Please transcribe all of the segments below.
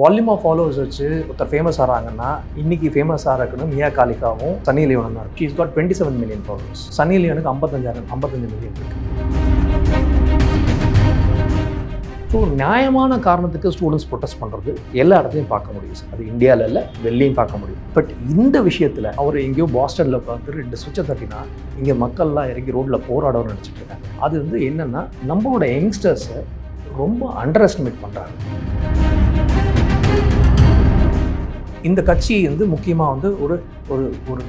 Volume of followers வச்சு ஒருத்தர் famous ஆகிறாங்கன்னா இன்னைக்கு ஃபேமஸ் ஆகிறதுன்னு மியா காலிகாவும் சன்னி லியோனும் தான். She's got 27 million followers. Sunny லியோனுக்கு 55 மில்லியன் இருக்கு. ஸோ நியாயமான காரணத்துக்கு ஸ்டூடெண்ட்ஸ் ப்ரொட்டஸ்ட் பண்ணுறது எல்லா இடத்துலையும் பார்க்க முடியும் சார். அது இந்தியாவில் இல்லை, வெளிலையும் பார்க்க முடியும். பட் இந்த விஷயத்தில் அவர் எங்கேயோ பாஸ்டனில் பார்த்து 2 சுவிட்சை தட்டினா இங்கே மக்கள்லாம் இறங்கி ரோட்டில் போராடணும்னு நினச்சிட்டு இருக்காங்க. அது வந்து என்னென்னா நம்மளோட யங்ஸ்டர்ஸை ரொம்ப அண்டர் எஸ்டிமேட் பண்ணுறாங்க. இந்த கட்சி வந்து முக்கியமாக வந்து ஒரு ஒரு ஒரு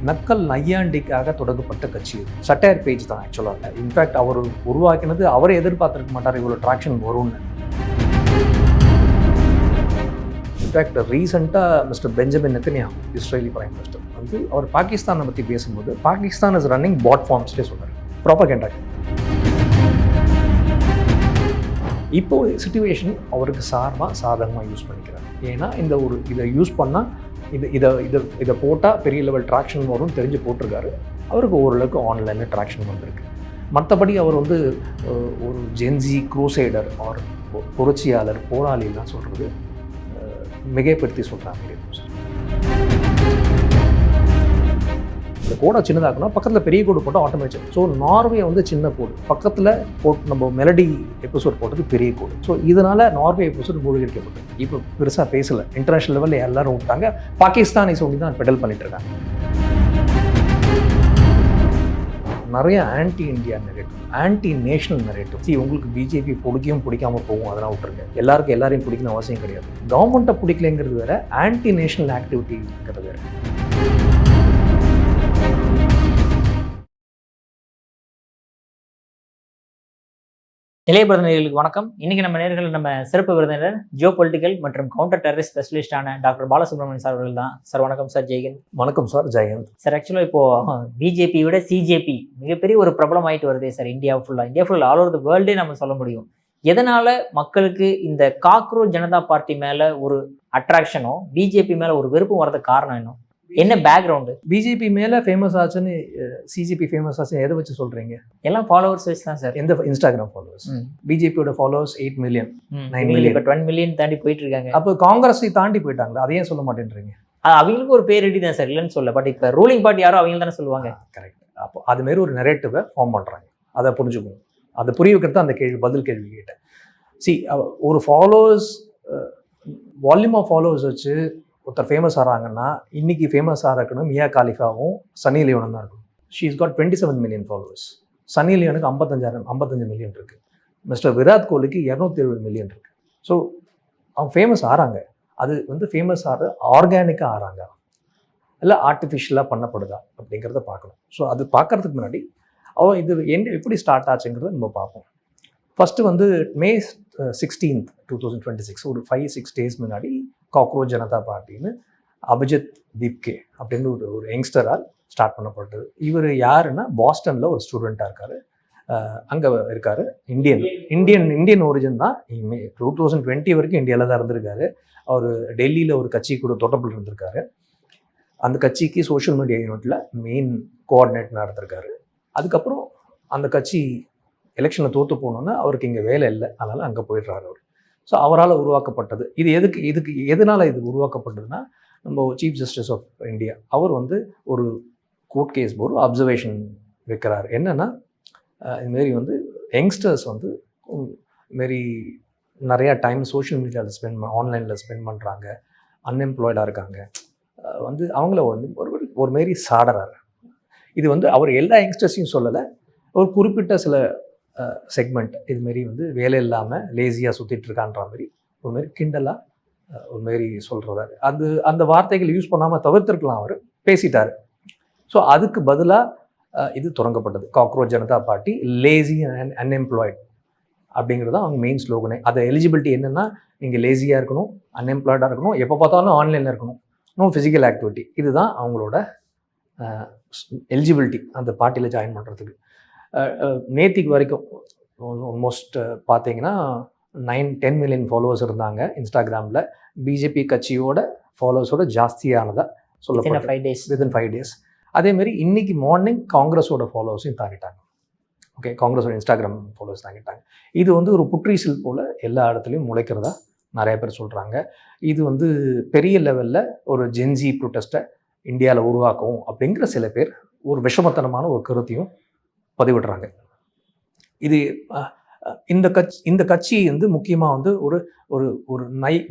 நக்கல் நையாண்டிக்காக தொடங்கப்பட்ட கட்சி. சட்டையர் பேஜ் தான் ஆக்சுவலாக. இன்ஃபேக்ட் அவர் உருவாக்கினது அவரே எதிர்பார்த்துருக்க மாட்டார் இவ்வளோ ட்ராக்ஷன் வரும்னு. இன்ஃபேக்ட் ரீசெண்டாக mister Benjamin Netanyahu, Israeli prime minister வந்து அவர் பாகிஸ்தானை பற்றி பேசும்போது பாகிஸ்தான் இஸ் ரன்னிங் பாட் ஃபார்ம்ஸ்டே சொன்னார். ப்ராபகேண்டா. இப்போ சிச்சுவேஷன் அவருக்கு சாதகமாக யூஸ் பண்ணிக்கிறார். ஏன்னா இதை யூஸ் பண்ணால் இதை போட்டால் பெரிய லெவல் ட்ராக்ஷன் வரும்னு தெரிஞ்சு போட்டிருக்காரு. அவருக்கு ஓரளவுக்கு ஆன்லைனில் ட்ராக்ஷன் வந்திருக்கு. மற்றபடி அவர் வந்து ஒரு ஜென்சி க்ரூசைடர் ஆர் புரட்சியாளர் போராளிலாம் சொல்கிறது மிகைப்படுத்தி சொல்கிறாங்க. இந்த கோடை சின்னதாக்கணும், பக்கத்தில் பெரிய கோடு போட்டால் ஆட்டோமேட்டிக். ஸோ நார்வே வந்து சின்ன கோடு, பக்கத்தில் நம்ம மெலடி எபிசோட் போட்டது பெரிய கோடு. ஸோ இதனால் நார்வே எபிசோட் மூழ்கடிக்கப்பட்டது. இப்போ பெருசாக பேசலை, இன்டர்நேஷனல் லெவலில் எல்லாரும் விட்டாங்க. பாகிஸ்தானிஸ் ஒன்று தான் பெடல் பண்ணிட்டு இருக்காங்க. நிறைய anti India narrative, anti national narrative. உங்களுக்கு பிஜேபி பிடிக்காமல் போகும், அதெல்லாம் விட்டுருங்க. எல்லாரையும் பிடிக்கணும் அவசியம் கிடையாது. கவர்மெண்ட்டை பிடிக்கலைங்கிறது வேற, ஆன்டி நேஷனல் ஆக்டிவிட்டிங்கிறது வேற. இளைய விருந்தினர்களுக்கு வணக்கம். இன்னைக்கு நம்ம நேர்களில் நம்ம சிறப்பு விருந்தினர் ஜியோ பொலிட்டிக்கல் மற்றும் கவுண்டர் டெரரிஸ்ட் ஸ்பெஷலிஸ்டான டாக்டர் பாலசுப்ரமணியன் சார் அவர்கள் தான். சார் வணக்கம் சார். ஜெயஹிந்த். வணக்கம் சார். ஜெயஹிந்த் சார். ஆக்சுவலாக இப்போ பிஜேபி விட சிஜேபி மிகப்பெரிய ஒரு பிரபலம் ஆகிட்டு வருது சார். இந்தியா ஃபுல்லாக ஆல் ஓவர் த வேர்ல்டே நம்ம சொல்ல முடியும். எதனால மக்களுக்கு இந்த காக்ரோச் ஜனதா பார்ட்டி மேல ஒரு அட்ராக்ஷனோ பிஜேபி மேல ஒரு வெறுப்பும் வரதுக்கு காரணம் என்ன பேக்ரவுண்டு? பிஜேபி மேலே ஃபேமஸ் ஆச்சுன்னு சிஜிபி ஃபேமஸ் ஆச்சுன்னு எதை வச்சு சொல்கிறீங்க? எல்லாம் ஃபாலோவர்ஸ் வச்சு தான் சார். எந்த இன்ஸ்டாகிராம் ஃபாலோவர்ஸ்? பிஜேபியோட ஃபாலோவர்ஸ் 8 மில்லியன், 9 மில்லியன், இப்போ 20 மில்லியன் தாண்டி போயிட்டு இருக்காங்க. அப்போ காங்கிரஸை தாண்டி போயிட்டாங்களா? அதையே சொல்ல மாட்டேன்றீங்க. அவங்களுக்கு ஒரு பேர் ரெடி தான் சார், இல்லைன்னு சொல்ல. பட் இப்போ ரூலிங் பார்ட்டி யாரோ அவங்க தானே சொல்லுவாங்க. கரெக்ட். அப்போ அதுமாரி ஒரு நெரேட்டிவை ஃபார்ம் பண்ணுறாங்க. அதை புரிஞ்சுக்கணும். அதை புரிய வைக்கிறது அந்த பதில் கேள்வி கேட்டேன். ஒரு ஃபாலோவர்ஸ், வால்யூம் ஆஃப் ஃபாலோவர்ஸ் வச்சு ஒருத்தர் ஃபேமஸ் ஆகிறாங்கன்னா இன்னைக்கு ஃபேமஸ் ஆகிறதுன்னு மியா காலிகாவும் சன்னி லியோனும் தான் இருக்கும். She's got 27 million followers. Sunny லியோனுக்கு 55 மில்லியன் இருக்குது. மிஸ்டர் விராட் கோலிக்கு 270 மில்லியன் இருக்குது. ஸோ அவங்க ஃபேமஸ் ஆகிறாங்க. அது வந்து ஃபேமஸ் ஆகிற ஆர்கானிக்காக ஆகிறாங்க, இல்லை ஆர்டிஃபிஷியலாக பண்ணப்படுதா அப்படிங்கிறத பார்க்கணும். ஸோ அது பார்க்குறதுக்கு முன்னாடி இது எப்படி ஸ்டார்ட் ஆச்சுங்கிறத நம்ம பார்ப்போம். ஃபஸ்ட்டு வந்து May 16, 2026 ஒரு 5-6 டேஸ் முன்னாடி காக்ரோச் ஜனதா பார்ட்டின்னு அபிஜித் தீப்கே அப்படின்னு ஒரு யங்ஸ்டரால் ஸ்டார்ட் பண்ணப்பட்டது. இவர் யாருன்னா பாஸ்டனில் ஒரு ஸ்டூடெண்ட்டாக இருக்கார். அங்கே இருக்கார். இந்தியன் ஒரிஜின் தான். 2020 வரைக்கும் இந்தியாவில் தான் இருந்திருக்காரு. அவர் டெல்லியில் ஒரு கட்சி கூட தொடர்பில் இருந்திருக்காரு. அந்த கட்சிக்கு சோஷியல் மீடியா யூனிட்டில் மெயின் கோஆர்டினேட் நடந்திருக்காரு. அதுக்கப்புறம் அந்த கட்சி எலெக்ஷனில் தோற்று போனோன்னா அவருக்கு இங்கே வேலை இல்லை, அதனால் அங்கே போயிடுறாரு அவர். ஸோ அவரால் உருவாக்கப்பட்டது. எதனால் இது உருவாக்கப்பட்டதுன்னா, நம்ம சீஃப் ஜஸ்டிஸ் ஆஃப் இந்தியா அவர் வந்து ஒரு கோர்ட் கேஸ் ஒரு அப்சர்வேஷன் வைக்கிறார். என்னென்னா, இதுமாரி வந்து யங்ஸ்டர்ஸ் வந்து இதுமாரி நிறையா டைம் சோஷியல் மீடியாவில் ஆன்லைனில் ஸ்பெண்ட் பண்ணுறாங்க, அன்எம்ப்ளாய்டாக இருக்காங்க, வந்து அவங்கள வந்து ஒரு மாரி சாடுறாரு. இது வந்து அவர் எல்லா யங்ஸ்டர்ஸையும் சொல்லலை, ஒரு குறிப்பிட்ட சில செக்மெண்ட் இதுமாரி வந்து வேலை இல்லாமல் லேசியாக சுற்றிட்டு இருக்கான்ற மாதிரி ஒரு மாரி கிண்டலாக ஒரு மாரி சொல்கிறாரு. அந்த வார்த்தைகள் யூஸ் பண்ணாமல் தவிர்த்திருக்கலாம், அவர் பேசிட்டார். ஸோ அதுக்கு பதிலாக இது தொடங்கப்பட்டது cockroach Janata party lazy and unemployed அப்படிங்கிறது தான் அவங்க மெயின் ஸ்லோகனே. அதை எலிஜிபிலிட்டி என்னென்னா, நீங்கள் லேசியாக இருக்கணும், அன்எம்ப்ளாய்டாக இருக்கணும், எப்போ பார்த்தாலும் ஆன்லைனில் இருக்கணும், நோ ஃபிசிக்கல் ஆக்டிவிட்டி. இதுதான் அவங்களோட எலிஜிபிலிட்டி அந்த பார்ட்டியில் ஜாயின் பண்ணுறதுக்கு. நேத்திக்கு வரைக்கும் ஆல்மோஸ்ட் பார்த்தீங்கன்னா 9-10 மில்லியன் ஃபாலோவர்ஸ் இருந்தாங்க இன்ஸ்டாகிராமில். பிஜேபி கட்சியோட ஃபாலோவர்ஸோட ஜாஸ்தியானதாக சொல்லப்பட்ட வித்தின் 5 டேஸ். அதேமாரி இன்னைக்கு மார்னிங் காங்கிரஸோட ஃபாலோவர்ஸையும் தாண்டிட்டாங்க. ஓகே, காங்கிரஸோட இன்ஸ்டாகிராம் ஃபாலோவர்ஸ் தாங்கிட்டாங்க. இது வந்து ஒரு புற்றீசல் போல் எல்லா இடத்துலையும் முளைக்கிறதா நிறைய பேர் சொல்கிறாங்க. இது வந்து பெரிய லெவலில் ஒரு ஜென்ஜி ப்ரொட்டஸ்ட்டை இந்தியாவில் உருவாக்கும் அப்படிங்கிற சில பேர் ஒரு விஷமத்தனமான ஒரு கருத்தையும் பதிவிடுறாங்க. இது இந்த கட்சி வந்து முக்கியமாக வந்து ஒரு ஒரு ஒரு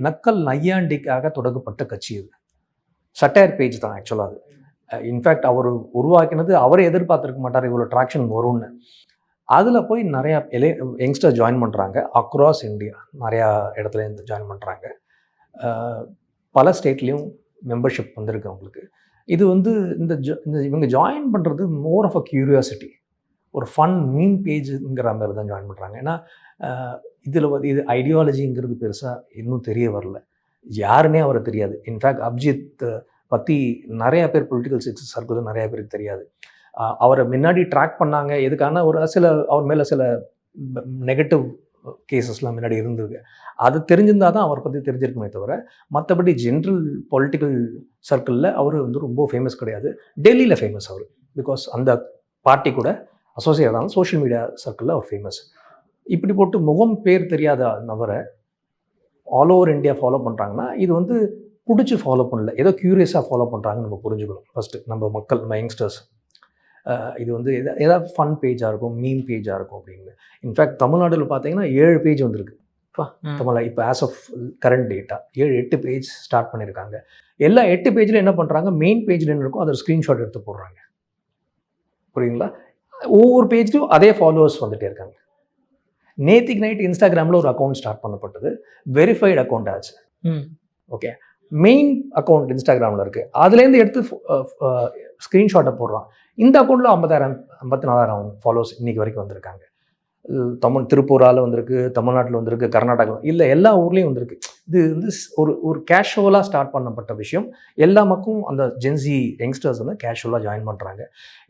நக்கல் நையாண்டிக்காக தொடங்கப்பட்ட கட்சி. இது சட்டையர் பேஜ் தான் ஆக்சுவலாக. அது இன்ஃபேக்ட் அவர் உருவாக்கினது அவரே எதிர்பார்த்துருக்க மாட்டார் இவ்வளோ ட்ராக்ஷன் வரும்னு. அதில் போய் நிறையா யங்ஸ்டர் ஜாயின் பண்ணுறாங்க. அக்ராஸ் இந்தியா நிறையா இடத்துல இருந்து ஜாயின் பண்ணுறாங்க. பல ஸ்டேட்லேயும் மெம்பர்ஷிப் வந்திருக்கு அவங்களுக்கு. இது வந்து இவங்க ஜாயின் பண்ணுறது மோர் ஆஃப் அ கியூரியாசிட்டி, ஒரு ஃபன் மீன் பேஜுங்கிற மாதிரி தான் ஜாயின் பண்ணுறாங்க. ஏன்னா இதில் இது ஐடியாலஜிங்கிறது பெருசாக இன்னும் தெரிய வரல. யாருன்னே அவரை தெரியாது. இன்ஃபேக்ட் அபிஜித் பற்றி நிறையா பேர் பொலிட்டிக்கல் சர்க்கிள் நிறையா பேருக்கு தெரியாது. அவரை முன்னாடி ட்ராக் பண்ணாங்க எதுக்கான ஒரு அவர் மேலே சில நெகட்டிவ் கேசஸ்லாம் முன்னாடி இருந்திருக்கு. அது தெரிஞ்சிருந்தால் தான் அவரை பற்றி தெரிஞ்சிருக்குமே தவிர மற்றபடி ஜென்ரல் பொலிட்டிக்கல் சர்க்கிளில் அவர் வந்து ரொம்ப ஃபேமஸ் கிடையாது. டெல்லியில் ஃபேமஸ் அவர், பிகாஸ் அந்த பார்ட்டி கூட அசோசியேட் ஆனாலும் சோஷியல் மீடியா சர்க்கிளில் அவர் ஃபேமஸ். இப்படி போட்டு முகம் பேர் தெரியாத நபரை ஆல் ஓவர் இந்தியா ஃபாலோ பண்ணுறாங்கன்னா இது வந்து பிடிச்சி ஃபாலோ பண்ணல, ஏதோ க்யூரியஸாக ஃபாலோ பண்ணுறாங்கன்னு நம்ம புரிஞ்சுக்கணும். ஃபஸ்ட்டு நம்ம மக்கள், நம்ம யங்ஸ்டர்ஸ் இது வந்து ஏதாவது ஃபன் பேஜாக இருக்கும், மீம் பேஜாக இருக்கும் அப்படின்னு. இன்ஃபேக்ட் தமிழ்நாட்டில் பார்த்தீங்கன்னா 7 பேஜ் வந்திருக்கு தமிழ். இப்போ as of current data 7-8 page start பண்ணியிருக்காங்க. எல்லா 8 பேஜில் என்ன பண்ணுறாங்க, மெயின் பேஜில் என்ன இருக்கும் அதை ஸ்க்ரீன்ஷாட் எடுத்து போடுறாங்க. புரியுங்களா? ஒவ்வொரு பேஜ்லையும் அதே ஃபாலோவர்ஸ் வந்துகிட்டே இருக்காங்க. நேத்திக்கு நைட் இன்ஸ்டாகிராமில் ஒரு அக்கௌண்ட் ஸ்டார்ட் பண்ணப்பட்டது, வெரிஃபைடு அக்கௌண்ட் ஆச்சு. ஓகே, மெயின் அக்கௌண்ட் இன்ஸ்டாகிராமில் இருக்குது, அதுலேருந்து எடுத்து ஸ்க்ரீன்ஷாட்டை போடுறான். இந்த அக்கௌண்ட்டில் 54,000 ஃபாலோவர்ஸ் இன்றைக்கி வரைக்கும் வந்திருக்காங்க. திருப்பூரால் வந்திருக்கு, தமிழ்நாட்டில் வந்திருக்கு, கர்நாடகா, இல்லை எல்லா ஊர்லேயும் வந்திருக்கு. இது வந்து ஒரு கேஷுவலாக ஸ்டார்ட் பண்ணப்பட்ட விஷயம். எல்லா மக்களும் அந்த ஜென்சி யங்ஸ்டர்ஸ் வந்து கேஷுவலாக ஜாயின் பண்ணுறாங்க.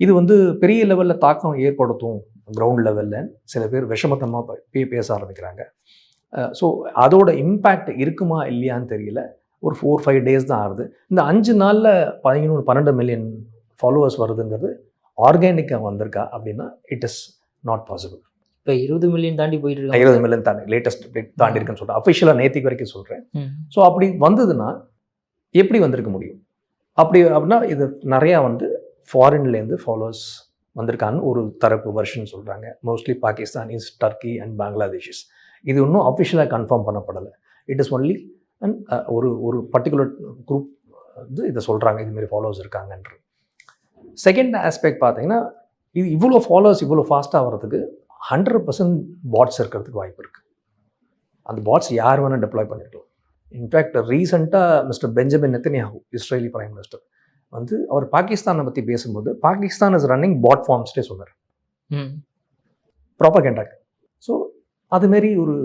இது வந்து பெரிய லெவலில் தாக்கம் ஏற்படுத்தும் கிரவுண்ட் லெவலில் சில பேர் விஷமத்தமாக பேச ஆரம்பிக்கிறாங்க. ஸோ அதோட இம்பேக்ட் இருக்குமா இல்லையான்னு தெரியல. ஒரு 4-5 டேஸ் தான் ஆகுது. இந்த 5 நாளில் 12 மில்லியன் ஃபாலோவர்ஸ் வருதுங்கிறது ஆர்கானிக்காக வந்திருக்கா அப்படின்னா இட் இஸ் நாட் பாசிபிள். இப்போ 20 மில்லியன் தாண்டி போயிட்டு இருக்கு. 20 மில்லியன் தாண்டி லேட்டஸ்ட் தாண்டி இருக்குன்னு சொல்கிறேன். அஃபிஷியலாக நேற்றுக்கு வரைக்கும் சொல்கிறேன். ஸோ அப்படி வந்ததுன்னா எப்படி வந்திருக்க முடியும்? அப்படின்னா இது நிறையா வந்து ஃபாரின்லேருந்து ஃபாலோவர்ஸ் வந்திருக்கான்னு ஒரு தரப்பு வெர்ஷன் சொல்கிறாங்க. Mostly Pakistanis, Turkey and Bangladeshis. இது இன்னும் அஃபிஷியலாக கன்ஃபார்ம் பண்ணப்படலை. இட் இஸ் ஒன்லி அண்ட் ஒரு பர்டிகுலர் குரூப் வந்து இதை சொல்கிறாங்க, இதுமாரி ஃபாலோவர்ஸ் இருக்காங்கன்ற. செகண்ட் ஆஸ்பெக்ட் பார்த்தீங்கன்னா இது இவ்வளோ ஃபாலோவர்ஸ் இவ்வளோ ஃபாஸ்ட்டாக வர்றதுக்கு 100% பாட்ஸ் இருக்கிறதுக்கு வாய்ப்பு இருக்குது. அந்த பாட்ஸ் யார் வேணால் டெப்ளாய் பண்ணிருக்கலாம். இன்ஃபேக்ட் ரீசெண்டாக mister Benjamin Netanyahu, Israeli prime minister வந்து அவர் பாகிஸ்தானை பற்றி பேசும்போது பாகிஸ்தான் இஸ் ரன்னிங் பாட் ஃபார்ம்ஸ்டே சொன்னார், ப்ராபகேண்டாக்கு. ஸோ அதுமாரி ஒரு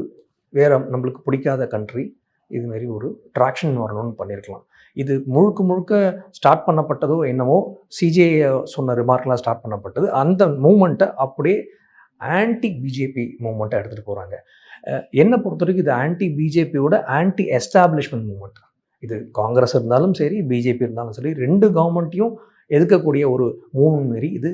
வேறு நம்மளுக்கு பிடிக்காத கண்ட்ரி இதுமாரி ஒரு ட்ராக்ஷன் வரணும்னு பண்ணியிருக்கலாம். இது முழுக்க ஸ்டார்ட் பண்ணப்பட்டதோ என்னமோ, சிஜேஏ சொன்ன ரிமார்க்லாம் ஸ்டார்ட் பண்ணப்பட்டது. அந்த மூமெண்ட்டை அப்படியே ஆன்டி பிஜேபி மூமெண்ட்டை எடுத்துகிட்டு போகிறாங்க. என்னை பொறுத்த வரைக்கும் இது ஆன்டி பிஜேபியோட ஆன்டி எஸ்டாப்ளிஷ்மெண்ட் மூமெண்ட். இது காங்கிரஸ் இருந்தாலும் சரி, பிஜேபி இருந்தாலும் சரி, 2 கவர்மெண்ட்டையும் எதிர்க்கக்கூடிய ஒரு மூவ்மெண்ட் மாரி இது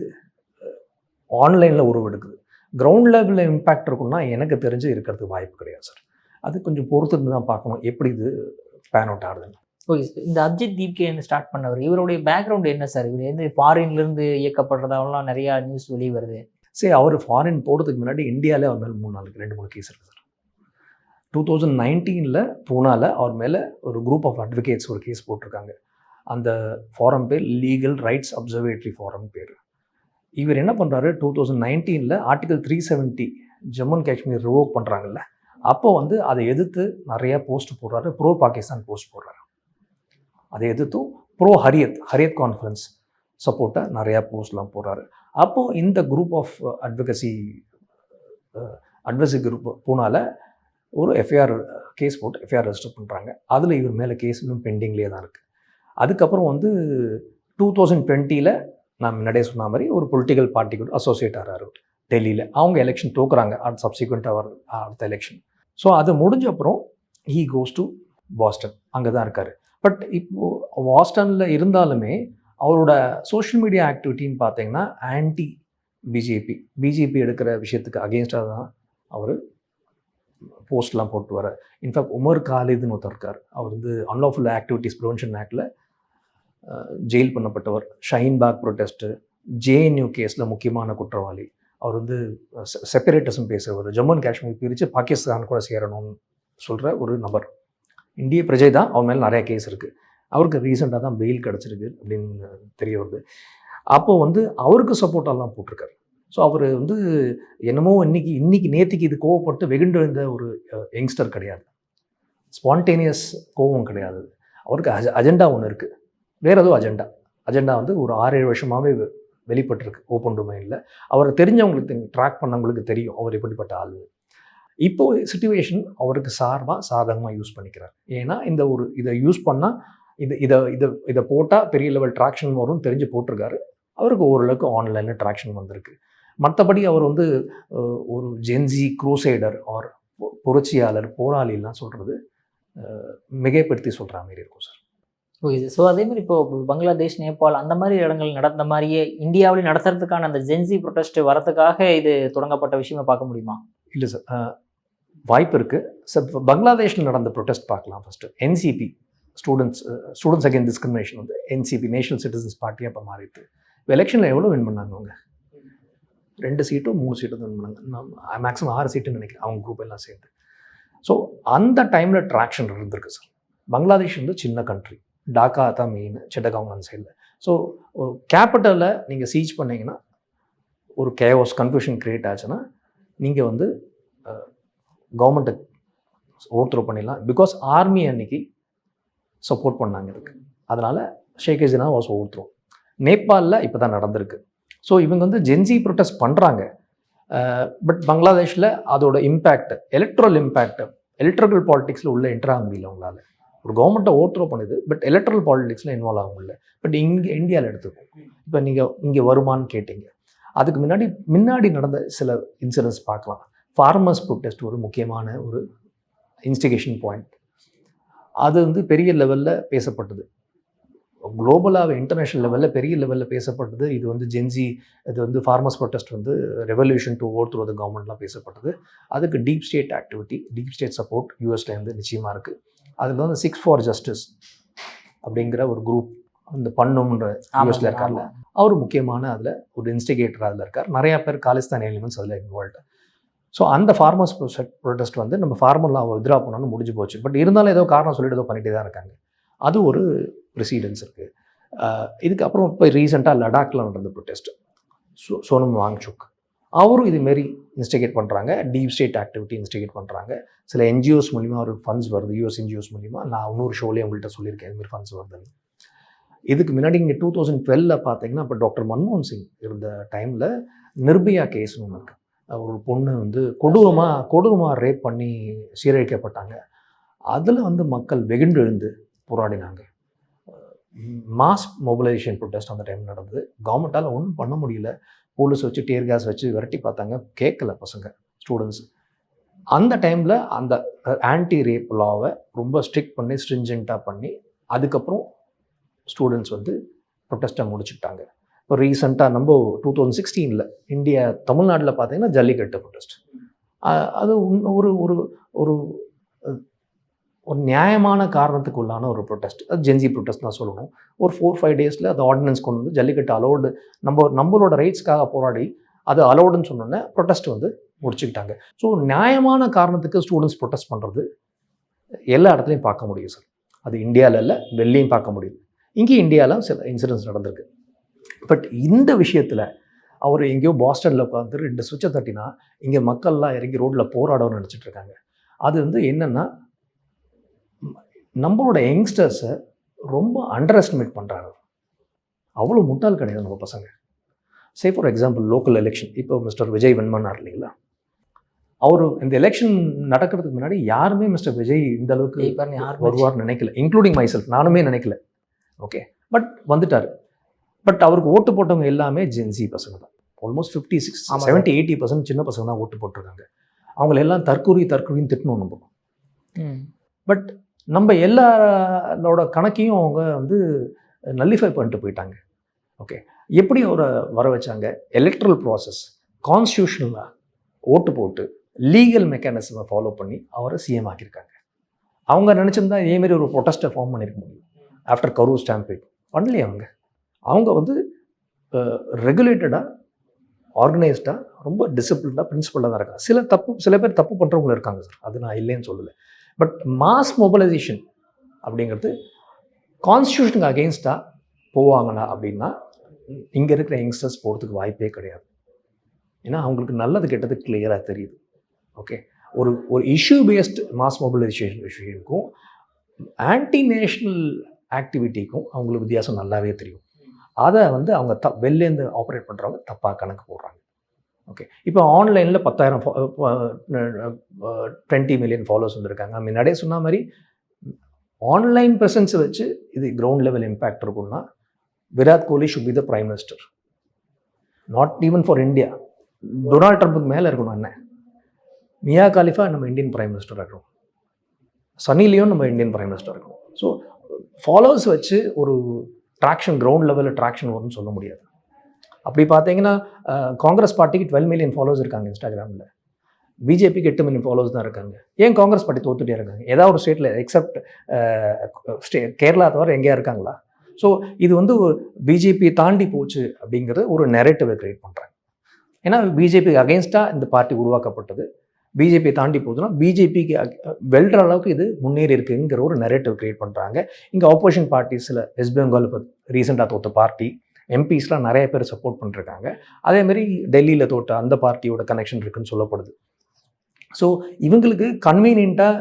ஆன்லைனில் உருவெடுக்குது. கிரவுண்ட் லெவலில் இம்பேக்ட் இருக்குன்னா எனக்கு தெரிஞ்சு இருக்கிறதுக்கு வாய்ப்பு கிடையாது சார். அது கொஞ்சம் பொறுத்திருந்து தான் பார்க்கணும் எப்படி இது பேன் அவுட் ஆகுதுன்னு. ஓகே சார், இந்த அபிஜித் தீப்கே ஸ்டார்ட் பண்ணவர், இவருடைய பேக்ரவுண்ட் என்ன சார்? இவர் வந்து ஃபாரின்லேருந்து இயக்கப்படுறதாவெல்லாம் நிறையா நியூஸ் வெளியே வருது. சரி, அவர் ஃபாரின் போகிறதுக்கு முன்னாடி இந்தியாவிலே அவர் மேலே 2-3 கேஸ் இருக்குது சார். 2019 பூனாவில் அவர் மேலே ஒரு குரூப் ஆஃப் அட்வொகேட்ஸ் ஒரு கேஸ் போட்டிருக்காங்க. அந்த ஃபாரம் பேர் லீகல் ரைட்ஸ் அப்சர்வேட்டரி ஃபாரம் பேர். இவர் என்ன பண்ணுறாரு, 2019 article 370 Jammu and Kashmir revoke பண்ணுறாங்கல்ல, அப்போ வந்து அதை எதிர்த்து நிறையா போஸ்ட் போடுறாரு. ப்ரோ பாகிஸ்தான் போஸ்ட் போடுறாரு. அதை எதிர்த்தும் ப்ரோ ஹரியத் கான்ஃபரன்ஸ் சப்போர்ட்டாக நிறையா போஸ்ட்லாம் போடுறாரு. அப்போது இந்த குரூப் ஆஃப் அட்வொகசி குரூப் பூனாவில் ஒரு எஃப்ஐஆர் கேஸ் போட்டு எஃப்ஐஆர் ரெஜிஸ்டர் பண்ணுறாங்க. அதில் இவர் மேலே கேஸ் இன்னும் பெண்டிங்லேயே தான் இருக்குது. அதுக்கப்புறம் வந்து 2020 நான் முன்னாடியே சொன்ன மாதிரி ஒரு பொலிட்டிக்கல் பார்ட்டி கூட அசோசியேட் ஆகிறாரு டெல்லியில். அவங்க எலெக்ஷன் தோக்குறாங்க சப்சிக்வெண்ட்டாக அடுத்த எலெக்ஷன். ஸோ அது முடிஞ்ச அப்புறம் ஹீ கோஸ் டு பாஸ்டன், அங்கே தான் இருக்கார். பட் இப்போது பாஸ்டனில் இருந்தாலுமே அவரோட சோஷியல் மீடியா ஆக்டிவிட்டின்னு பார்த்தீங்கன்னா ஆன்டி பிஜேபி எடுக்கிற விஷயத்துக்கு அகெயின்ஸ்டாக தான் அவர் போஸ்ட்லாம் போட்டு வர. இன்ஃபேக்ட் உமர் காலிதுன்னு ஒருத்தர் இருக்கார். அவர் வந்து அன்லாஃபுல் ஆக்டிவிட்டீஸ் ப்ரிவென்ஷன் ஆக்டில் ஜெயில் பண்ணப்பட்டவர். ஷைன்பாக் ப்ரொட்டஸ்ட்டு, ஜேஎன்யூ கேஸில் முக்கியமான குற்றவாளி. அவர் வந்து செப்பரேட்டிசம் பேசுகிறவர், ஜம்மு அண்ட் காஷ்மீர் பிரித்து பாகிஸ்தான் கூட சேரணும்னு சொல்கிற ஒரு நபர். இந்திய பிரஜை தான், அவர் மேலே நிறையா கேஸ் இருக்குது. அவருக்கு ரீசெண்டாக தான் பெயில் கிடச்சிருக்கு அப்படின்னு தெரிய வருது. அப்போது வந்து அவருக்கு சப்போர்ட்டெல்லாம் போட்டிருக்காரு. ஸோ அவர் வந்து என்னமோ இன்னைக்கு நேற்றுக்கு இது கோவப்பட்டு வெகுண்டெழுந்த ஒரு யங்ஸ்டர் கிடையாது. ஸ்பான்டேனியஸ் கோவம் கிடையாது. அவருக்கு அஜெண்டா ஒன்று இருக்குது, வேறு ஏதோ அஜெண்டா வந்து ஒரு 6-7 வருஷமாகவே வெளிப்பட்டிருக்கு ஓப்பன் டொமைனில். அவரை தெரிஞ்சவங்களுக்கு ட்ராக் பண்ணவங்களுக்கு தெரியும் அவர் எப்படிப்பட்ட ஆள். இப்போது சிச்சுவேஷன் அவருக்கு சாதகமாக யூஸ் பண்ணிக்கிறார். ஏன்னா இதை யூஸ் பண்ணால் இதை போட்டால் பெரிய லெவல் ட்ராக்ஷன் வரும்னு தெரிஞ்சு போட்டிருக்காரு. அவருக்கு ஓரளவுக்கு ஆன்லைனில் ட்ராக்ஷன் வந்திருக்கு. மற்றபடி அவர் வந்து ஒரு ஜென்சி க்ரூசைடர் ஆர் புரட்சியாளர் போராளிலாம் சொல்கிறது மிகைப்படுத்தி சொல்கிற மாதிரி இருக்கும் சார். ஓகே. ஸோ அதே மாதிரி இப்போ பங்களாதேஷ், நேபாள் அந்த மாதிரி இடங்கள் நடந்த மாதிரியே இந்தியாவிலே நடத்துறதுக்கான அந்த ஜென்சி ப்ரொட்டஸ்ட் வரதுக்காக இது தொடங்கப்பட்ட விஷயமா பார்க்க முடியுமா? இல்லை சார், வாய்ப்பு இருக்குது சார். பங்களாதேஷில் நடந்த ப்ரொட்டஸ்ட் பார்க்கலாம். First NCP, students again discrimination வந்து என்சிபி நேஷனல் சிட்டிசன்ஸ் பார்ட்டியாக இப்போ மாறிட்டு. இப்போ எலெக்ஷனில் எவ்வளோ வின் பண்ணாங்க அவங்க? 2 சீட்டோ 3 சீட்டோ வின் பண்ணாங்க. மேக்ஸிமம் 6 சீட்டுன்னு நினைக்கிறேன் அவங்க குரூப் எல்லாம் சேர்ந்து. ஸோ அந்த டைமில் ட்ராக்ஷன் இருந்திருக்கு சார். பங்களாதேஷ் வந்து சின்ன கண்ட்ரி, டாக்கா தான் மெயின், சிட்டகாங் அந்த சைடில். ஸோ கேபிட்டலில் நீங்கள் சீச் பண்ணிங்கன்னா ஒரு கேஓஸ் கன்ஃபியூஷன் க்ரியேட் ஆச்சுன்னா நீங்கள் வந்து கவர்மெண்ட்டை ஓவர்த்ரோ பண்ணிடலாம். பிகாஸ் ஆர்மி அன்னைக்கு சப்போர்ட் பண்ணாங்க இதுக்கு. அதனால் ஷேக் ஹசீனா வாஸ் ஓவர்த்ரோ. நேபாளில் இப்போ தான் நடந்திருக்கு. ஸோ இவங்க வந்து ஜென்சி ப்ரொட்டஸ்ட் பண்ணுறாங்க. பட் பங்களாதேஷில் அதோட இம்பேக்ட், எலக்ட்ரல் பாலிடிக்ஸில் உள்ள என்ட்ரு ஆக முடியல அவங்களால. ஒரு கவர்மெண்ட்டை ஓவர்த்ரோ பண்ணுது, பட் எலக்ட்ரல் பாலிடிக்ஸில் இன்வால்வ் ஆக முடியல. பட் இந்தியாவில் எடுத்துக்கும். இப்போ நீங்கள் இங்கே வருமானு கேட்டீங்க. அதுக்கு முன்னாடி நடந்த சில இன்சிடென்ட்ஸ் பார்க்கலாம். ஃபார்மர்ஸ் ப்ரொட்டஸ்ட் ஒரு முக்கியமான ஒரு இன்ஸ்டிகேஷன் பாயிண்ட். அது வந்து பெரிய லெவலில் பேசப்பட்டது. குளோபலாக இன்டர்நேஷ்னல் லெவலில் பெரிய லெவலில் பேசப்பட்டது. இது வந்து இது வந்து ஃபார்மர்ஸ் ப்ரொட்டஸ்ட் வந்து ரெவல்யூஷன் டு ஓவர்த்ரோ த கவர்மெண்ட்லாம் பேசப்பட்டது. அதுக்கு deep state activity, deep state support யூஎஸ்லேருந்து நிச்சயமாக இருக்குது. அதில் வந்து 6 for Justice அப்படிங்கிற ஒரு குரூப் அந்த பண்ணுன்ற யூஎஸில் இருக்கார்ல, அவர் முக்கியமான அதில் ஒரு இன்ஸ்டிகேட்டர் அதில் இருக்கார். நிறையா பேர் காலிஸ்தான் எலிமெண்ட்ஸ் அதில் இன்வால்வ்டு. ஸோ அந்த ஃபார்மர்ஸ் ப்ரொட்டஸ்ட் வந்து நம்ம ஃபார்மர்லாம் வித்ரா பண்ணணும்னு முடிஞ்சு போச்சு. பட் இருந்தாலும் ஏதோ காரணம் சொல்லிட்டு ஏதோ பண்ணிகிட்டே தான் இருக்காங்க. அது ஒரு ப்ரெசிடென்ஸ் இருக்குது. இதுக்கப்புறம் இப்போ ரீசெண்டாக லடாக்கில் நடந்த ப்ரொட்டஸ்ட், சோனம் வாங்சுக் அவரும் இதுமாரி இன்ஸ்டிகேட் பண்ணுறாங்க. டீப் ஸ்டேட் ஆக்டிவிட்டி இன்ஸ்டிகேட் பண்ணுறாங்க. சில என்ஜிஓஸ் மூலிமா ஒரு ஃபண்ட்ஸ் வருது, யூஎஸ் என்ஜிஓஸ் மூலிமா. நான் இன்னொரு ஷோலேயே உங்கள்கிட்ட சொல்லியிருக்கேன் இதுமாரி ஃபண்ட்ஸ் வருதுன்னு. இதுக்கு முன்னாடி இங்கே 2012 பார்த்தீங்கன்னா இப்போ டாக்டர் மன்மோகன் சிங் இருந்த டைமில் நிர்பயா கேஸ்னு ஒன்று இருக்குது. ஒரு பொண்ணு வந்து கொடூரமாக ரேப் பண்ணி சீரழிக்கப்பட்டாங்க. அதில் வந்து மக்கள் வெகுண்டு எழுந்து போராடினாங்க. மாஸ் மொபிலைசேஷன் ப்ரொட்டஸ்ட் அந்த டைம் நடந்தது. கவர்மெண்ட்டால் ஒன்றும் பண்ண முடியல. போலீஸ் வச்சு டியர் கேஸ் வச்சு விரட்டி பார்த்தாங்க, கேட்கல பசங்க, ஸ்டூடெண்ட்ஸ். அந்த டைமில் அந்த ஆன்டி ரேப் லாவை ரொம்ப ஸ்ட்ரிக்ட் பண்ணி ஸ்ட்ரிஞ்செண்ட்டாக பண்ணி அதுக்கப்புறம் ஸ்டூடெண்ட்ஸ் வந்து ப்ரொட்டஸ்ட்டை முடிச்சுக்கிட்டாங்க. இப்போ ரீசெண்டாக நம்ம 2016 தமிழ்நாட்டில் பார்த்தீங்கன்னா ஜல்லிக்கட்டு ப்ரொட்டஸ்ட். அது ஒரு ஒரு ஒரு ஒரு நியாயமான காரணத்துக்கு உள்ளான ஒரு ப்ரொட்டஸ்ட். அது ஜென்சி ப்ரொட்டஸ்ட் தான் சொல்லணும். ஒரு 4-5 டேஸில் அது ஆர்டினன்ஸ் கொண்டு வந்து ஜல்லிக்கட்டு அலோடு, நம்மளோட ரைட்ஸ்க்காக போராடி அது அலோடுன்னு சொன்னோன்னே ப்ரொட்டஸ்ட் வந்து முடிச்சுக்கிட்டாங்க. ஸோ நியாயமான காரணத்துக்கு ஸ்டூடெண்ட்ஸ் ப்ரொட்டஸ்ட் பண்ணுறது எல்லா இடத்துலையும் பார்க்க முடியும் சார். அது இந்தியாவில் இல்லை, வெளிலையும் பார்க்க முடியுது. இங்கே இந்தியாவில் சில இன்சிடென்ட்ஸ் நடந்திருக்கு. பட் இந்த விஷயத்தில் அவர் எங்கேயோ பாஸ்டனில் உட்காந்து 2 சுவிட்சை தட்டினா இங்கே மக்கள்லாம் இறங்கி ரோட்டில் போராடணும்னு நினச்சிட்டு இருக்காங்க. அது வந்து என்னென்னா, நம்மளோட யங்ஸ்டர்ஸை ரொம்ப அண்டர் எஸ்டிமேட் பண்ணுறாங்க. அவ்வளோ முட்டாள் கிடையாது நம்ம பசங்க. ஃபார் எக்ஸாம்பிள் லோக்கல் எலெக்ஷன், இப்போ மிஸ்டர் விஜய் வின் பண்ணார் இல்லைங்களா? அவர் இந்த எலெக்ஷன் நடக்கிறதுக்கு முன்னாடி யாருமே மிஸ்டர் விஜய் இந்த அளவுக்கு வருவார்னு நினைக்கல, இன்க்ளூடிங் மை செல்ஃப். நானுமே நினைக்கல. ஓகே, பட் வந்துட்டார். பட் அவருக்கு ஓட்டு போட்டவங்க எல்லாமே ஜென்சி பசங்க தான். ஆல்மோஸ்ட் 50-60-70-80% சின்ன பசங்க தான் ஓட்டு போட்டிருக்காங்க. அவங்களெல்லாம் தற்கொலைன்னு திட்டணும் நம்ம. பட் நம்ம எல்லாரோட கணக்கையும் அவங்க வந்து நல்லிஃபை பண்ணிட்டு போயிட்டாங்க. ஓகே, எப்படி அவரை வர வச்சாங்க? எலக்ட்ரல் ப்ராசஸ், கான்ஸ்டியூஷனலாக ஓட்டு போட்டு லீகல் மெக்கானிசமை ஃபாலோ பண்ணி அவரை சிஎம் ஆக்கியிருக்காங்க. அவங்க நினச்சிருந்தா இதேமாரி ஒரு ப்ரொட்டஸ்ட்டை ஃபார்ம் பண்ணியிருக்க முடியும். ஆஃப்டர் கரூர் ஸ்டாம்பேட் பண்ணலையே அவங்க வந்து ரெகுலேட்டடாக, ஆர்கனைஸ்டாக, ரொம்ப டிசிப்ளின்டாக, பிரின்சிபலாக தான் இருக்காங்க. சில பேர் தப்பு பண்ணுறவங்க இருக்காங்க சார், அது நான் இல்லைன்னு சொல்லலை. பட் மாஸ் மொபைலைசேஷன் அப்படிங்கிறது கான்ஸ்டியூஷனுக்கு அகெயின்ஸ்டாக போவாங்கன்னா அப்படின்னா இங்கே இருக்கிற யங்ஸ்டர்ஸ் போகிறதுக்கு வாய்ப்பே கிடையாது. ஏன்னா அவங்களுக்கு நல்லது கெட்டது கிளியராக தெரியுது. ஓகே, ஒரு இஷ்யூ பேஸ்ட் மாஸ் மொபிலைசேஷன் விஷயத்துக்கும் ஆன்டி நேஷ்னல் ஆக்டிவிட்டிக்கும் அவங்களுக்கு வித்தியாசம் நல்லாவே தெரியும். அதை வந்து அவங்க வெளிலேருந்து ஆப்ரேட் பண்ணுறவங்க தப்பாக கணக்கு போடுறாங்க. ஓகே, இப்போ ஆன்லைனில் 10,000 20 மில்லியன் ஃபாலோவர்ஸ் வந்திருக்காங்க. முன்னாடியே சொன்ன மாதிரி ஆன்லைன் ப்ரெசன்ஸை வச்சு இது கிரவுண்ட் லெவல் இம்பேக்ட் இருக்கும்னா Virat Kohli should be the prime minister, not even for India. Donald ட்ரம்ப்புக்கு மேலே இருக்கணும். என்ன மியா காலிஃபா நம்ம இந்தியன் பிரைம் மினிஸ்டர் இருக்கணும், சன்னி லியோன் நம்ம இந்தியன் பிரைம் மினிஸ்டர் இருக்கணும். ஸோ ஃபாலோவர்ஸ் வச்சு ஒரு ட்ராக்ஷன், கிரவுண்ட் லெவலில் ட்ராக்ஷன் வரும்னு சொல்ல முடியாது. அப்படி பார்த்தீங்கன்னா காங்கிரஸ் பார்ட்டிக்கு 12 மில்லியன் ஃபாலோவர்ஸ் இருக்காங்க இன்ஸ்டாகிராமில், பிஜேபிக்கு 8 மில்லியன் ஃபாலோவர்ஸ் தான் இருக்காங்க. ஏன் காங்கிரஸ் பார்ட்டி தோத்துட்டே இருக்காங்க? ஏதாவது ஒரு ஸ்டேட்டில் எக்ஸப்ட் கேரளா தவிர எங்கேயா இருக்காங்களா? ஸோ இது வந்து ஒரு பிஜேபி தாண்டி போச்சு அப்படிங்கிறது ஒரு நெரேட்டிவை கிரியேட் பண்ணுறாங்க. ஏன்னா பிஜேபிக்கு அகெயின்ஸ்டாக இந்த பார்ட்டி உருவாக்கப்பட்டது, பிஜேபி தாண்டி போகுதுன்னா பிஜேபிக்கு வெல்ற அளவுக்கு இது முன்னேறி இருக்குங்கிற ஒரு நெரேட்டிவ் கிரியேட் பண்ணுறாங்க. இங்கே ஆப்போசிஷன் பார்ட்டிஸில் வெஸ்ட் பெங்கால் இப்போ ரீசெண்டாக தோற்ற பார்ட்டி எம்பிஸ்லாம் நிறைய பேர் சப்போர்ட் பண்ணிருக்காங்க. அதேமாதிரி டெல்லியில் தோற்ற அந்த பார்ட்டியோட கனெக்ஷன் இருக்குன்னு சொல்லப்படுது. ஸோ இவங்களுக்கு கன்வீனியண்ட்டாக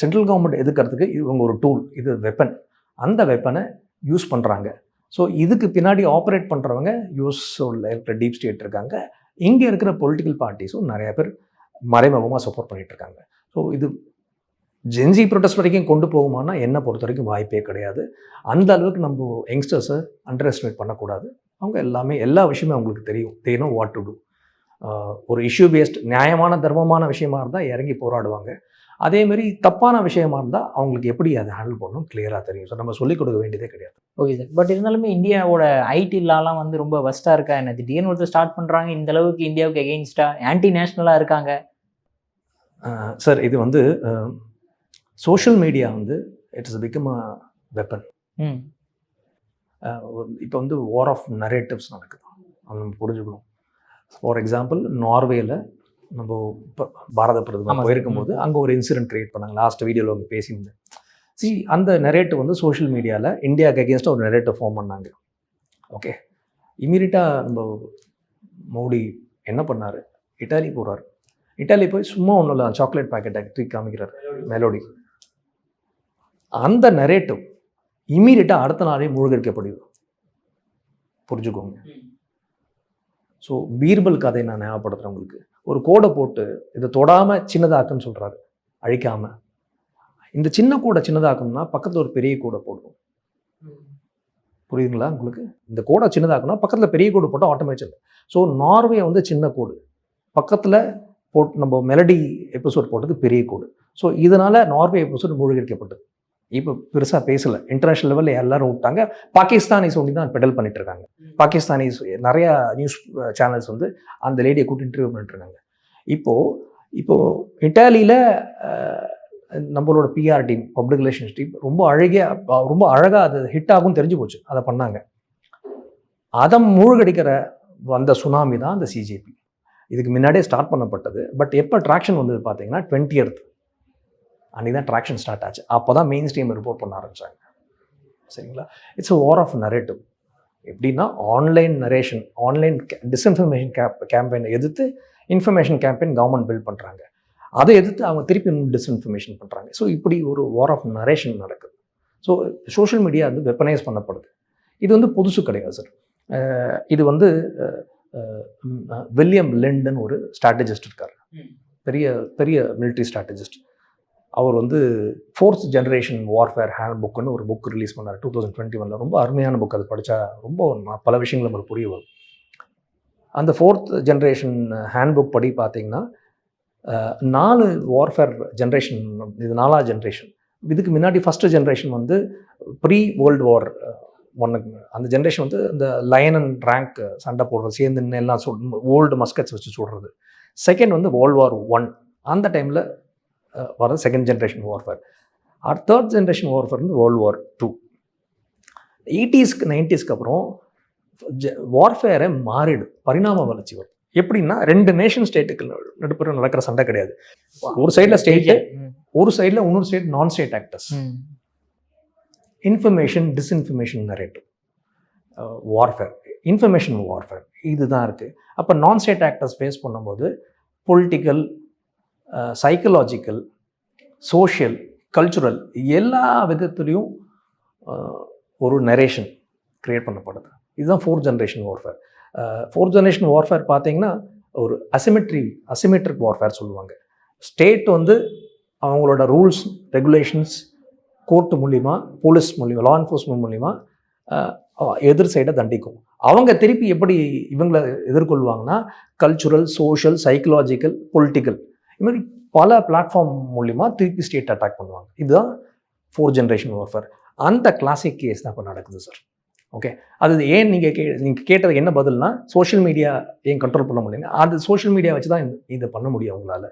சென்ட்ரல் கவர்மெண்ட் எதுக்கிறதுக்கு இவங்க ஒரு டூல், இது வெப்பன், அந்த வெப்பனை யூஸ் பண்ணுறாங்க. ஸோ இதுக்கு பின்னாடி ஆப்ரேட் பண்ணுறவங்க யூஎஸோட இருக்கிற டீப் ஸ்டேட் இருக்காங்க, இங்கே இருக்கிற பொலிட்டிக்கல் பார்ட்டிஸும் நிறைய பேர் மறைமுகமாக சப்போர்ட் பண்ணிகிட்டு இருக்காங்க. ஸோ இது ஜென்சி ப்ரொடெஸ்ட் வரைக்கும் கொண்டு போகுமானா என்னை பொறுத்த வரைக்கும் வாய்ப்பே கிடையாது. அந்த அளவுக்கு நம்ம யங்ஸ்டர்ஸை அண்டர் எஸ்டிமேட் பண்ணக்கூடாது. அவங்க எல்லா விஷயமே அவங்களுக்கு தெரியும், they know what to do. ஒரு இஷ்யூ பேஸ்ட் நியாயமான தர்மமான விஷயமா இருந்தால் இறங்கி போராடுவாங்க. அதேமாரி தப்பான விஷயமா இருந்தால் அவங்களுக்கு எப்படி அதை ஹேண்டில் பண்ணணும் கிளியராக தெரியும். ஸோ நம்ம சொல்லிக் கொடுக்க வேண்டியதே கிடையாது. ஓகே சார், பட் இருந்தாலுமே இந்தியாவோட ஐடி லாலாம் வந்து ரொம்ப வஸ்ட்டாக இருக்கா என்ன? திடீர்னு ஒருத்தர் ஸ்டார்ட் பண்ணுறாங்க, இந்த அளவுக்கு இந்தியாவுக்கு எகெயின்ஸ்டாக ஆன்டி நேஷ்னலாக இருக்காங்க. சார் இது வந்து சோஷியல் மீடியா வந்து இட்ஸ் பிகம் அ வெப்பன். இப்போ வந்து வார் ஆஃப் நரேட்டிவ்ஸ் நடக்குது, அது நம்ம புரிஞ்சுக்கணும். ஃபார் எக்ஸாம்பிள் நார்வேயில் நம்ம இப்போ பாரத பிரதமர் போயிருக்கும்போது அங்கே ஒரு இன்சிடென்ட் கிரியேட் பண்ணாங்க. லாஸ்ட் வீடியோவில் அவங்க பேசியிருந்தேன். அந்த நரேட்டிவ் வந்து சோஷியல் மீடியாவில் இந்தியாவுக்கு அகேன்ஸ்டாக ஒரு நரேட்டிவ் ஃபார்ம் பண்ணாங்க. ஓகே, இமீடியட்டாக நம்ம மோடி என்ன பண்ணார், இட்டாலி போகிறார். இட்டாலி போய் சும்மா ஒன்றும் இல்லை, சாக்லேட் பேக்கெட்டை தூக்கி காமிக்கிறார் மெலோடி. அந்த நரேட்டிவ் இமீடியட்டாக அடுத்த நாளே மூழ்கடிக்கப்படுது. புரிஞ்சுக்கோங்க. ஸோ பீர்பல் கதை நான் ஞாபகப்படுத்துகிறேன் உங்களுக்கு. ஒரு கோடை போட்டு இதை தொடாமல் சின்னதாக்குன்னு சொல்கிறாரு, அழிக்காமல். இந்த சின்ன கூடை சின்னதாக்கணும்னா பக்கத்தில் ஒரு பெரிய கூடை போடணும். புரியுதுங்களா உங்களுக்கு? இந்த கோடை சின்னதாக்குனா பக்கத்தில் பெரிய கூடு போட்டால் ஆட்டோமேட்டிக். ஸோ நார்வே வந்து சின்ன கூடு, பக்கத்தில் நம்ம மெலடி எபிசோட் போட்டது பெரிய கூடு. ஸோ இதனால் நார்வே எபிசோட் மூழ்கடிக்கப்பட்டது. இப்போ பெருசாக பேசலை, இன்டர்நேஷ்னல் லெவலில் எல்லாரும் விட்டாங்க. பாகிஸ்தானிஸ் ஒண்டி தான் பெடல் பண்ணிட்டு இருக்காங்க. பாகிஸ்தானிஸ் நிறையா நியூஸ் சேனல்ஸ் வந்து அந்த லேடியை கூட்டி இன்டர்வியூ பண்ணிட்டு இருக்காங்க. இப்போது இட்டாலியில் நம்மளோட PR team, public relations team ரொம்ப அழகாக அது ஹிட் ஆகும் தெரிஞ்சு போச்சு, அதை பண்ணாங்க. அதை மூழ்கடிக்கிற வந்த சுனாமி தான் அந்த சிஜேபி. இதுக்கு முன்னாடியே ஸ்டார்ட் பண்ணப்பட்டது. பட் எப்போ ட்ராக்ஷன் வந்தது பார்த்தீங்கன்னா 20th அன்றைக்கி தான் ட்ராக்ஷன் ஸ்டார்ட் ஆச்சு. அப்போ தான் மெயின் ஸ்ட்ரீம் ரிப்போர்ட் பண்ண ஆரம்பித்தாங்க. சரிங்களா? It's a war of narrative. எப்படின்னா ஆன்லைன் நரேஷன், ஆன்லைன் டிஸ்இன்ஃபர்மேஷன் கேம்பெயினை எதிர்த்து இன்ஃபர்மேஷன் கேம்பெயின் கவர்மெண்ட் பில்ட் பண்ணுறாங்க. அதை எதிர்த்து அவங்க திருப்பி டிஸ்இன்ஃபர்மேஷன் பண்ணுறாங்க. ஸோ இப்படி ஒரு வார் ஆஃப் நரேஷன் நடக்குது. ஸோ சோஷியல் மீடியா வந்து வெப்பனைஸ் பண்ணப்படுது. இது வந்து புதுசு கிடையாது சார். இது வந்து வில்லியம் லிண்டன் ஒரு ஸ்ட்ராட்டஜிஸ்ட் இருக்கார், பெரிய பெரிய மிலிட்ரி ஸ்ட்ராட்டஜிஸ்ட். அவர் வந்து 4th ஜென்ரேஷன் வார்ஃபேர் ஹேண்ட் புக்குன்னு ஒரு புக் ரிலீஸ் பண்ணார் 2021. ரொம்ப அருமையான புக். அது படித்தா ரொம்ப பல விஷயங்கள் நம்மளுக்கு புரிய வரும். அந்த 4th ஜென்ரேஷன் ஹேண்ட் புக் படி பார்த்தீங்கன்னா 4 வார்ஃபேர் ஜென்ரேஷன், இது 4வது ஜென்ரேஷன். இதுக்கு முன்னாடி ஃபஸ்ட்டு ஜென்ரேஷன் வந்து ப்ரீ வேர்ல்டு வார் 1, அந்த ஜென்ரேஷன் வந்து இந்த லயன் அண்ட் ரேங்க் சண்டை போடுறது, சேர்ந்து எல்லாம் ஓல்டு மஸ்கட்ஸ் வச்சு சுடுறது. செகண்ட் வந்து World War I, அந்த டைமில் வர second generation warfare. Third generation warfare வந்து World War II. 80s 90s அப்புறம் வார்ஃபேரை மாறிடு, பரிணாம வளர்ச்சி வரும். எப்படின்னா 2 நேஷன் ஸ்டேட்டுக்கு நடுப்புற நடக்கிற சண்டை கிடையாது. ஒரு சைடில் ஸ்டேட்டு, ஒரு சைடில் இன்னொரு ஸ்டேட் நான் state actors. Information disinformation narrative warfare, information warfare இதுதான் இருக்குது. அப்போ நான் ஸ்டேட் ஆக்டர்ஸ் ஃபேஸ் பண்ணும்போது பொலிட்டிக்கல், சைக்கலாஜிக்கல், சோஷியல், கல்ச்சுரல் எல்லா விதத்துலேயும் ஒரு நரேஷன் க்ரியேட் பண்ணப்படுது. இதுதான் fourth generation warfare. Fourth generation warfare பார்த்தீங்கன்னா ஒரு அசிமெட்ரிக் வார்ஃபேர் சொல்லுவாங்க. ஸ்டேட் வந்து அவங்களோட ரூல்ஸ் ரெகுலேஷன்ஸ் கோர்ட்டு மூலிமா, போலீஸ் மூலிமா, லா என்ஃபோர்ஸ்மெண்ட் மூலிமா எதிர் சைடை தண்டிக்கும். அவங்க திருப்பி எப்படி இவங்களை எதிர்கொள்வாங்கன்னா கல்ச்சுரல், சோஷியல், சைக்கலாஜிக்கல், பொலிட்டிக்கல் இது மாதிரி பல பிளாட்ஃபார்ம் மூலிமா திருப்பி ஸ்டேட் அட்டாக் பண்ணுவாங்க. இதுதான் ஃபோர்த் ஜென்ரேஷன் வார்ஃபேர். அந்த கிளாசிக் கேஸ் தான் இப்போ நடக்குது சார். ஓகே, அது ஏன் நீங்கள் கேட்டது என்ன பதில்னா, சோஷியல் மீடியா ஏன் கண்ட்ரோல் பண்ண முடியல, அது சோஷியல் மீடியா வச்சு தான் இதை பண்ண முடியும் அவங்களால.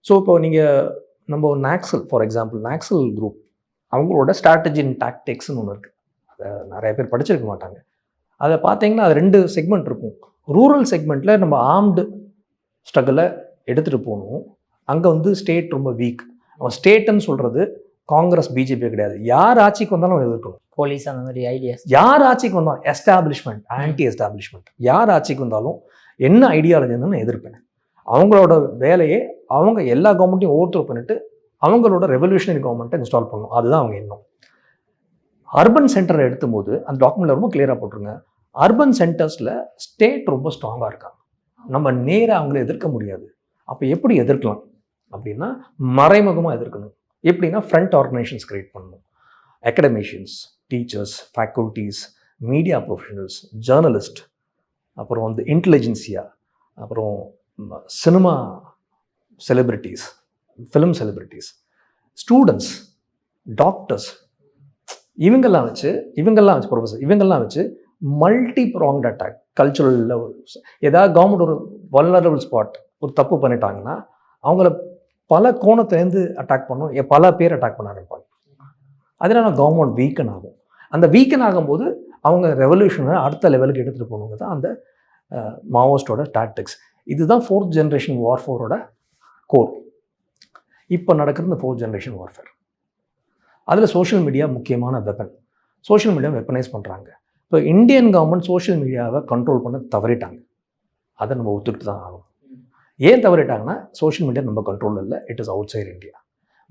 ஸோ இப்போ நம்ம நாக்சல் ஃபார் எக்ஸாம்பிள், நாக்சல் குரூப் அவங்களோட ஸ்ட்ராட்டஜி அண்ட் டாக்டிக்ஸ்னு ஒன்று இருக்குது. அதை நிறைய பேர் படிச்சிருக்க மாட்டாங்க. அதை பார்த்தீங்கன்னா அது 2 செக்மெண்ட் இருக்கும். ரூரல் செக்மெண்ட்டில் நம்ம ஆர்ம்டு ஸ்ட்ரகிளை எடுத்துகிட்டு போகணும். அங்கே வந்து ஸ்டேட் ரொம்ப வீக். அவன் ஸ்டேட்டுன்னு சொல்கிறது காங்கிரஸ், பிஜேபி கிடையாது. யார் ஆட்சிக்கு வந்தாலும் எதிர்க்கணும். போலீஸ் அந்த மாதிரி ஐடியாஸ். யார் ஆட்சிக்கு வந்தாலும் எஸ்டாப்ளிஷ்மெண்ட், ஆன்டி எஸ்டாப்ளிஷ்மெண்ட், யார் ஆட்சிக்கு வந்தாலும் என்ன ஐடியாலஜி இருந்தாலும் எதிர்ப்பேன். அவங்களோட வேலையே அவங்க எல்லா கவர்மெண்ட்டையும் ஓவர் பண்ணிட்டு அவங்களோட ரெவல்யூஷனரி கவர்மெண்ட்டை இன்ஸ்டால் பண்ணணும். அதுதான் அவங்க எண்ணம். அர்பன் சென்டரை எடுத்தும் போது அந்த டாக்குமெண்ட்ல ரொம்ப கிளியராக போட்டிருங்க. அர்பன் சென்டர்ஸில் ஸ்டேட் ரொம்ப ஸ்ட்ராங்காக இருக்காங்க. நம்ம நேராக அவங்கள எதிர்க்க முடியாது. அப்போ எப்படி எதிர்க்கலாம் அப்படின்னா மறைமுகமாக எதிர்க்கணும். எப்படின்னா ஃப்ரண்ட் ஆர்கனைசேஷன்ஸ் கிரியேட் பண்ணணும். Academicians, teachers, faculties, media professionals, journalist, அப்புறம் வந்து இன்டெலிஜென்சியா, அப்புறம் cinema celebrities, film celebrities, students, doctors, இவங்கெல்லாம் வச்சு ப்ரொஃபஸர் இவங்கெல்லாம் வச்சு மல்டி ப்ராங்ட் அட்டாக். கல்ச்சுரலில் ஏதாவது கவர்மெண்ட் ஒரு வல்னரபிள் ஸ்பாட் ஒரு தப்பு பண்ணிட்டாங்கன்னா அவங்கள பல கோணத்துலேருந்து அட்டாக் பண்ணும், பல பேர் அட்டாக் பண்ண ஆரம்பிப்பாங்க. அதனால கவர்மெண்ட் வீக்கன் ஆகும். அந்த வீக்கன் ஆகும்போது அவங்க ரெவல்யூஷனை அடுத்த லெவலுக்கு எடுத்துகிட்டு போகணுங்க தான் அந்த மாவோஸ்டோட டாக்டிக்ஸ். இதுதான் ஃபோர்த் ஜென்ரேஷன் வார்ஃபேரோட கோர். இப்போ நடக்கிற இந்த ஃபோர்த் ஜென்ரேஷன் வார்ஃபேர், அதில் சோஷியல் மீடியா முக்கியமான வெப்பன். சோஷியல் மீடியா வெப்பனைஸ் பண்ணுறாங்க. இப்போ இந்தியன் கவர்மெண்ட் சோஷியல் மீடியாவை கண்ட்ரோல் பண்ண தவறிட்டாங்க. அதை நம்ம ஒத்துக்கிட்டு தான் ஆகும். ஏன் தவறிட்டாங்கன்னா சோஷியல் மீடியா நம்ம கண்ட்ரோல் இல்லை, it is outside India.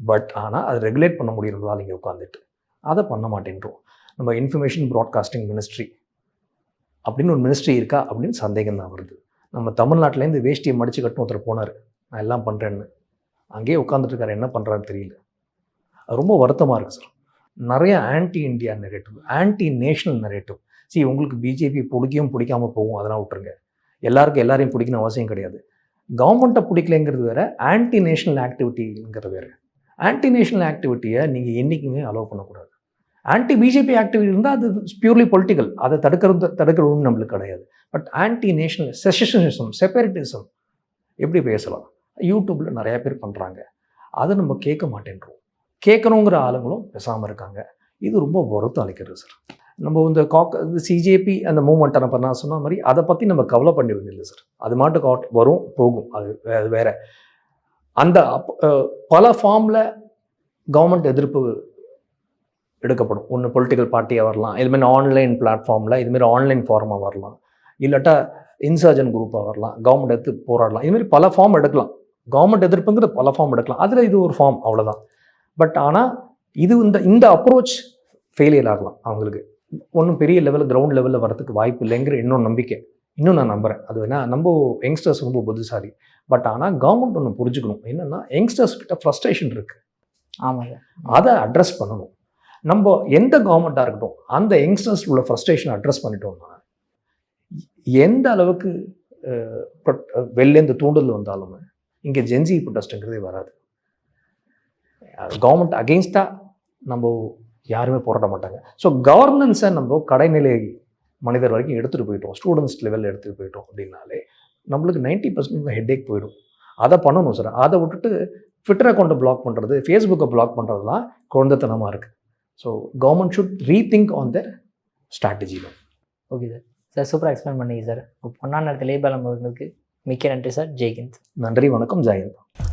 But ஆனால் அதை ரெகுலேட் பண்ண முடியறதால இங்கே உட்காந்துட்டு அதை பண்ண மாட்டேன்றோம். நம்ம இன்ஃபர்மேஷன் ப்ராட்காஸ்டிங் மினிஸ்ட்ரி அப்படின்னு ஒரு மினிஸ்ட்ரி இருக்கா அப்படின்னு சந்தேகம் தான் வருது. நம்ம தமிழ்நாட்டிலேருந்து வேஷ்டியை மடித்து கட்டணும் ஒருத்தர் போனார், நான் எல்லாம் பண்ணுறேன்னு. அங்கேயே உட்காந்துட்டு இருக்காரு, என்ன பண்ணுறான்னு தெரியல. அது ரொம்ப வருத்தமாக இருக்குது சார். நிறைய anti India narrative, anti national narrative. உங்களுக்கு பிஜேபி பிடிக்காமல் போகும், அதெல்லாம் விட்டுருங்க. எல்லாருக்கும் எல்லாரையும் பிடிக்கணும் அவசியம் கிடையாது. கவர்மெண்ட்டை பிடிக்கலைங்கிறது வேறு, ஆன்டி நேஷனல் ஆக்டிவிட்டிங்கிறது வேறு. ஆன்டி நேஷனல் ஆக்டிவிட்டியை நீங்கள் என்றைக்குமே அலோவ் பண்ணக்கூடாது. ஆன்டி பிஜேபி ஆக்டிவிட்டி இருந்தால் அது பியூர்லி பொலிட்டிக்கல், அதை தடுக்கிறதும் நம்மளுக்கு கிடையாது. பட் ஆன்டி நேஷனல் செஷனிசம், செப்பரேட்டிசம் எப்படி பேசலாம்? யூடியூப்பில் நிறையா பேர் பண்ணுறாங்க. அதை நம்ம கேட்க மாட்டேன்றோம். கேட்கணுங்கிற ஆளுங்களும் பேசாமல் இருக்காங்க. இது ரொம்ப வருத்தம் அளிக்கிறது சார். நம்ம இந்த சிஜேபி அந்த மூமெண்ட்டை நம்ம நான் சொன்ன மாதிரி அதை பற்றி நம்ம கவலை பண்ண வேண்டியதில்லை சார். அது மாட்டு வரும் போகும், அது வேற. அந்த பல ஃபார்மில் கவர்மெண்ட் எதிர்ப்பு எடுக்கப்படும். ஒன்று பொலிட்டிக்கல் பார்ட்டியாக வரலாம், இதுமாரி ஆன்லைன் பிளாட்ஃபார்மில், இதுமாரி ஆன்லைன் ஃபார்மாக வரலாம், இல்லாட்டா இன்சர்ஜன் குரூப்பாக வரலாம், கவர்மெண்ட் எடுத்து போராடலாம். இதுமாரி பல ஃபார்ம் எடுக்கலாம். கவர்மெண்ட் எதிர்ப்புங்கிறது பல ஃபார்ம் எடுக்கலாம். அதில் இது ஒரு ஃபார்ம், அவ்வளோதான். பட் ஆனால் இது இந்த அப்ரோச் ஃபெயிலியர் ஆகலாம். அவங்களுக்கு ஒன்றும் பெரிய லெவலில் கிரவுண்ட் லெவலில் வரதுக்கு வாய்ப்பு இல்லைங்கிற இன்னொரு நம்பிக்கை இன்னும் நான் நம்புகிறேன். அது வேணா நம்ம யங்ஸ்டர்ஸ் ரொம்ப புத்திசாலி. பட் ஆனால் கவர்மெண்ட் ஒன்று புரிஞ்சுக்கணும், என்னென்னா யங்ஸ்டர்ஸ் கிட்ட ஃப்ரஸ்ட்ரேஷன் இருக்குது. ஆமாங்க, அதை அட்ரஸ் பண்ணணும். நம்ம எந்த கவர்மெண்ட்டாக இருக்கட்டும் அந்த யங்ஸ்டர்ஸ் உள்ள ஃப்ரஸ்ட்ரேஷனை அட்ரஸ் பண்ணிட்டோம்னா எந்த அளவுக்கு வெளிலேருந்து தூண்டல் வந்தாலுமே இங்கே ஜென்சி ப்ரொடெஸ்ட்டுங்கிறதே வராது. கவர்மெண்ட் அகெயின்ஸ்டாக நம்ம யாருமே போராட மாட்டாங்க. ஸோ கவர்னன்ஸை நம்ம கடைநிலை மனிதர் வரைக்கும் எடுத்துகிட்டு போயிட்டோம், ஸ்டூடெண்ட்ஸ் லெவலில் எடுத்துகிட்டு போயிட்டோம் அப்படின்னாலே நம்மளுக்கு 90% ஹெட்டேக் போயிடும். அதை பண்ணணும் சார். அதை விட்டுட்டு ட்விட்டர் அக்கௌண்ட்டை பிளாக் பண்ணுறது, ஃபேஸ்புக்கை பிளாக் பண்ணுறதுலாம் குழந்தைத்தனமாக இருக்குது. So government should rethink on their strategy. Okay sir. Sir சூப்பராக எக்ஸ்பிளைன் பண்ணீங்க சார். பொன்னான நேரத்தில் லேபாலம் அவர்களுக்கு மிக்க நன்றி சார். ஜெய்ஹிந்த். நன்றி, வணக்கம், ஜெயந்த்.